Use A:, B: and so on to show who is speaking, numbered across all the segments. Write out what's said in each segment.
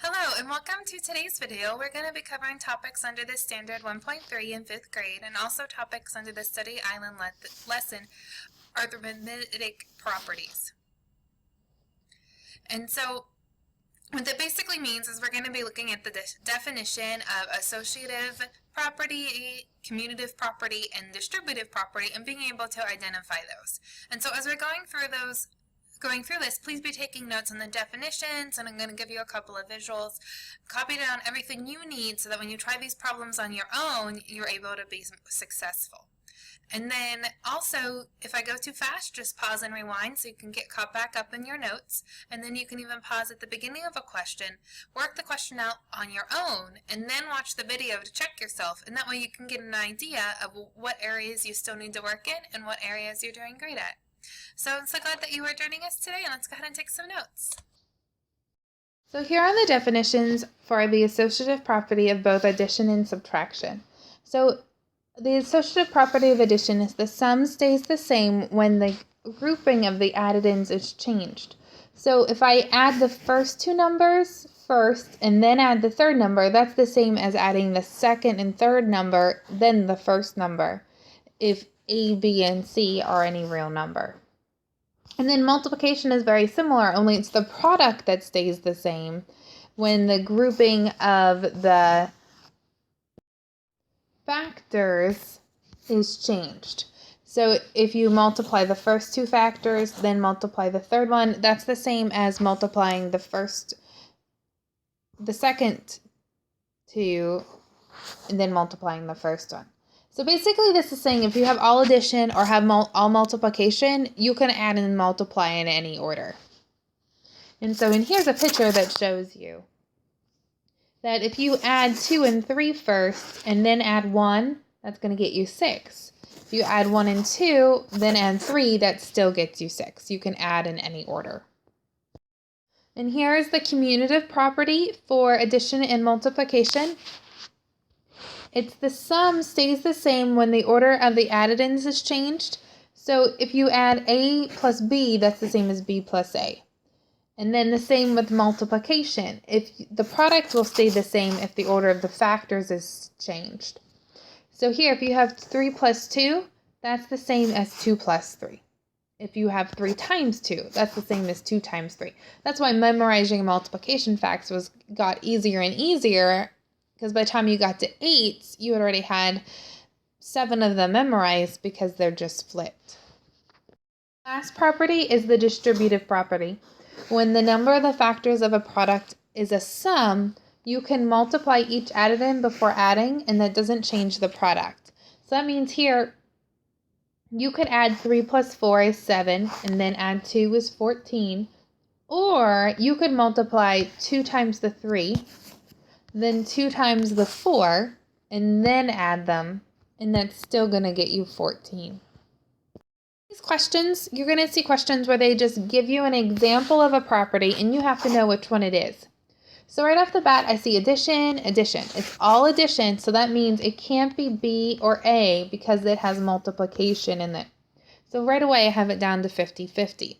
A: Hello and welcome to today's video. We're going to be covering topics under the Standard 1.3 in 5th grade and also topics under the Study Island lesson arithmetic properties. And so what that basically means is we're going to be looking at the definition of associative property, commutative property, and distributive property and being able to identify those. And so as we're going through this, please be taking notes on the definitions, and I'm going to give you a couple of visuals. Copy down everything you need so that when you try these problems on your own, you're able to be successful. And then also, if I go too fast, just pause and rewind so you can get caught back up in your notes. And then you can even pause at the beginning of a question, work the question out on your own, and then watch the video to check yourself. And that way you can get an idea of what areas you still need to work in and what areas you're doing great at. So I'm so glad that you are joining us today, and let's go ahead and take some notes.
B: So here are the definitions for the associative property of both addition and subtraction. So the associative property of addition is the sum stays the same when the grouping of the addends is changed. So if I add the first two numbers first and then add the third number, that's the same as adding the second and third number, then the first number, if A, B, and C are any real number. And then multiplication is very similar, only it's the product that stays the same when the grouping of the factors is changed. So if you multiply the first two factors, then multiply the third one, that's the same as multiplying the second two, and then multiplying the first one. So basically this is saying if you have all addition or have all multiplication, you can add and multiply in any order. And so here's a picture that shows you that if you add 2 and 3 first and then add 1, that's going to get you 6. If you add 1 and 2, then add 3, that still gets you 6. You can add in any order. And here is the commutative property for addition and multiplication. It's the sum stays the same when the order of the addends is changed. So if you add A plus B, that's the same as B plus A. And then the same with multiplication. If the product will stay the same if the order of the factors is changed. So here, if you have 3 plus 2, that's the same as 2 plus 3. If you have 3 times 2, that's the same as 2 times 3. That's why memorizing multiplication facts got easier and easier, because by the time you got to 8, you had already had 7 of them memorized because they're just flipped. Last property is the distributive property. When the number of the factors of a product is a sum, you can multiply each addend before adding, and that doesn't change the product. So that means here, you could add 3 plus 4 is 7, and then add 2 is 14. Or you could multiply 2 times the 3, then 2 times the 4, and then add them, and that's still going to get you 14. These questions, you're going to see questions where they just give you an example of a property, and you have to know which one it is. So right off the bat, I see addition, addition. It's all addition, so that means it can't be B or A because it has multiplication in it. So right away, I have it down to 50-50.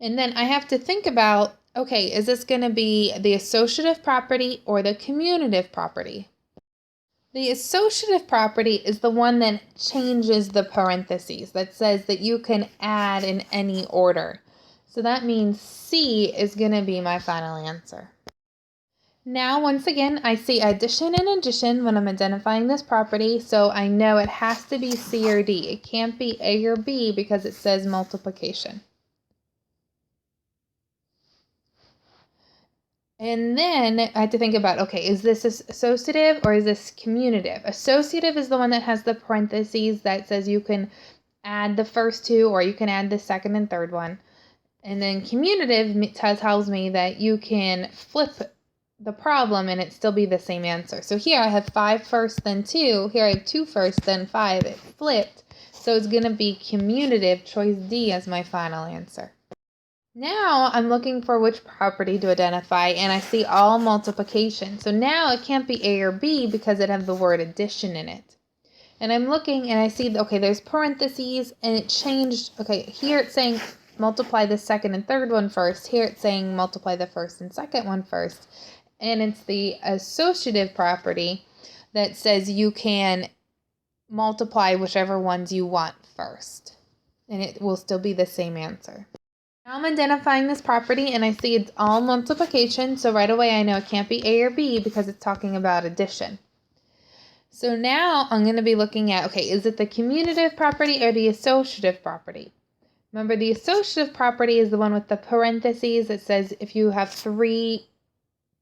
B: And then I have to think about, okay, is this going to be the associative property or the commutative property? The associative property is the one that changes the parentheses, that says that you can add in any order. So that means C is going to be my final answer. Now, once again, I see addition and addition when I'm identifying this property, so I know it has to be C or D. It can't be A or B because it says multiplication. And then I had to think about, okay, is this associative or is this commutative? Associative is the one that has the parentheses that says you can add the first two or you can add the second and third one. And then commutative tells me that you can flip the problem and it still be the same answer. So here I have 5 first, then 2. Here I have 2 first, then 5. It flipped. So it's going to be commutative, choice D as my final answer. Now I'm looking for which property to identify, and I see all multiplication. So now it can't be A or B because it has the word addition in it. And I'm looking and I see, okay, there's parentheses and it changed. Okay, here it's saying multiply the second and third one first. Here it's saying multiply the first and second one first. And it's the associative property that says you can multiply whichever ones you want first. And it will still be the same answer. Now I'm identifying this property and I see it's all multiplication. So right away I know it can't be A or B because it's talking about addition. So now I'm going to be looking at, okay, is it the commutative property or the associative property? Remember, the associative property is the one with the parentheses. It says if you have three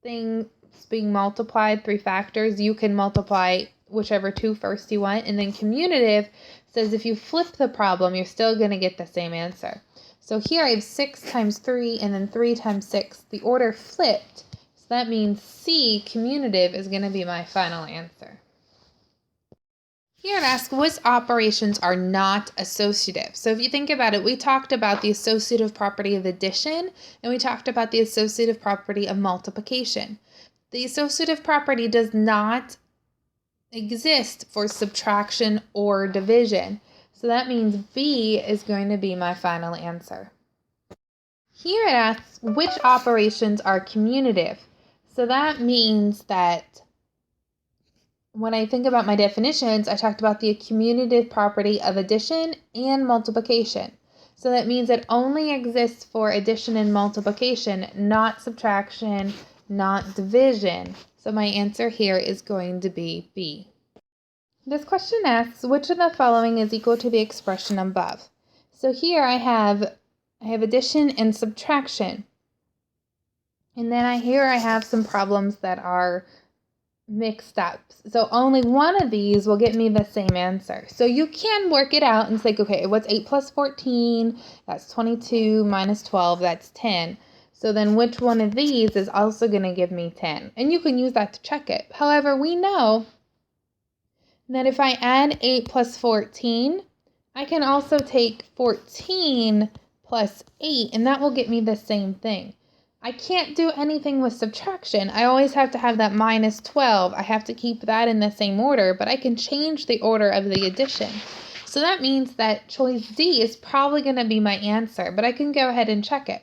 B: things being multiplied, three factors, you can multiply whichever two first you want. And then commutative says if you flip the problem, you're still going to get the same answer. So here I have 6 times 3 and then 3 times 6. The order flipped. So that means C, commutative, is going to be my final answer. Here it asks which operations are not associative. So if you think about it, we talked about the associative property of addition and we talked about the associative property of multiplication. The associative property does not exist for subtraction or division. So that means B is going to be my final answer. Here it asks which operations are commutative. So that means that when I think about my definitions, I talked about the commutative property of addition and multiplication. So that means it only exists for addition and multiplication, not subtraction, not division. So my answer here is going to be B. This question asks, which of the following is equal to the expression above? So here I have addition and subtraction. And then I have some problems that are mixed up. So only one of these will get me the same answer. So you can work it out and say, okay, what's 8 plus 14? That's 22 minus 12, that's 10. So then which one of these is also going to give me 10? And you can use that to check it. However, we know that if I add 8 plus 14, I can also take 14 plus 8, and that will get me the same thing. I can't do anything with subtraction. I always have to have that minus 12. I have to keep that in the same order, but I can change the order of the addition. So that means that choice D is probably going to be my answer, but I can go ahead and check it.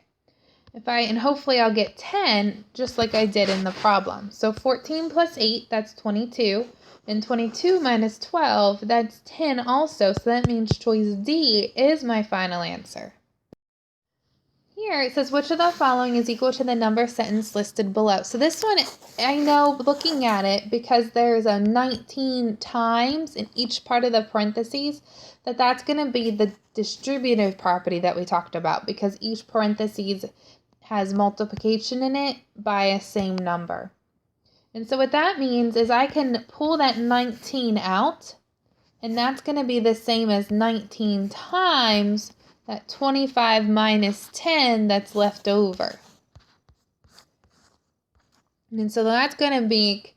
B: And hopefully I'll get 10 just like I did in the problem. So 14 plus 8, that's 22. And 22 minus 12, that's 10 also. So that means choice D is my final answer. Here it says, which of the following is equal to the number sentence listed below? So this one, I know looking at it, because there's a 19 times in each part of the parentheses, that's going to be the distributive property that we talked about, because each parentheses has multiplication in it by a same number. And so what that means is I can pull that 19 out, and that's going to be the same as 19 times that 25 minus 10 that's left over. And so that's going to be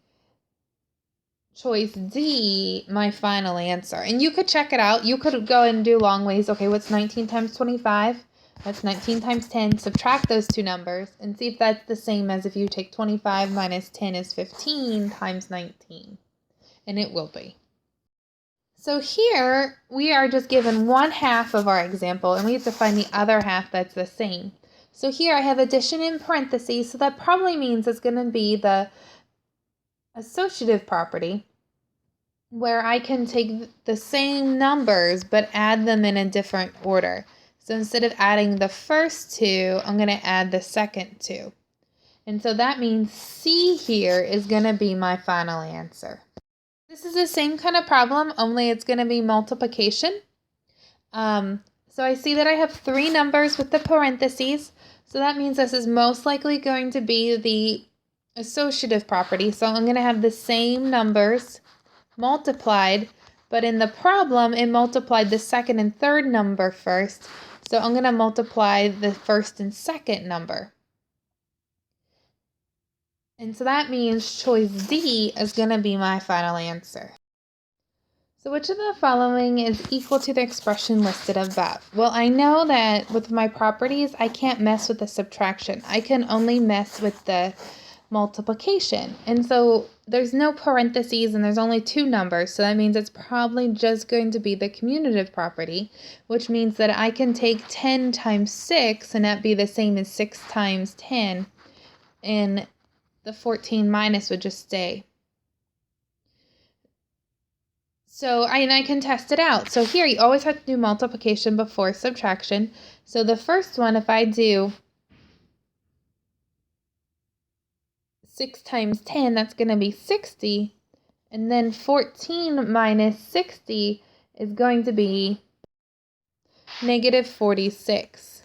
B: choice D, my final answer. And you could check it out. You could go and do long ways. Okay, what's 19 times 25? That's 19 times 10. Subtract those two numbers and see if that's the same as if you take 25 minus 10 is 15 times 19. And it will be. So here we are just given one half of our example and we have to find the other half that's the same. So here I have addition in parentheses, so that probably means it's going to be the associative property where I can take the same numbers but add them in a different order. So instead of adding the first two, I'm going to add the second two. And so that means C here is going to be my final answer. This is the same kind of problem, only it's going to be multiplication. So I see that I have three numbers with the parentheses. So that means this is most likely going to be the associative property. So I'm going to have the same numbers multiplied, but in the problem, it multiplied the second and third number first. So I'm going to multiply the first and second number. And so that means choice D is going to be my final answer. So which of the following is equal to the expression listed above? Well, I know that with my properties, I can't mess with the subtraction. I can only mess with the multiplication. And so there's no parentheses and there's only two numbers. So that means it's probably just going to be the commutative property, which means that I can take 10 times 6 and that be the same as 6 times 10. And the 14 minus would just stay. So I can test it out. So here you always have to do multiplication before subtraction. So the first one, if I do 6 times 10, that's going to be 60. And then 14 minus 60 is going to be negative 46.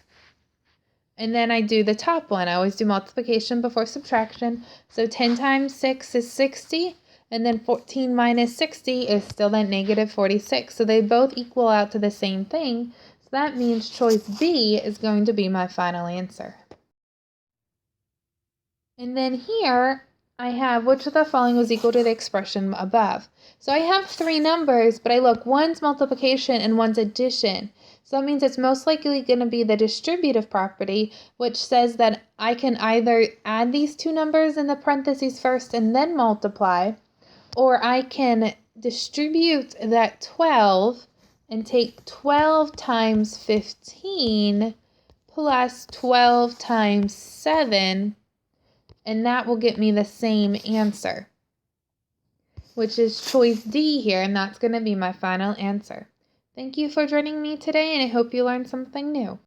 B: And then I do the top one. I always do multiplication before subtraction. So 10 times 6 is 60. And then 14 minus 60 is still that negative 46. So they both equal out to the same thing. So that means choice B is going to be my final answer. And then here I have which of the following was equal to the expression above. So I have three numbers, but I look, one's multiplication and one's addition. So that means it's most likely going to be the distributive property, which says that I can either add these two numbers in the parentheses first and then multiply, or I can distribute that 12 and take 12 times 15 plus 12 times 7, and that will get me the same answer, which is choice D here, and that's going to be my final answer. Thank you for joining me today, and I hope you learned something new.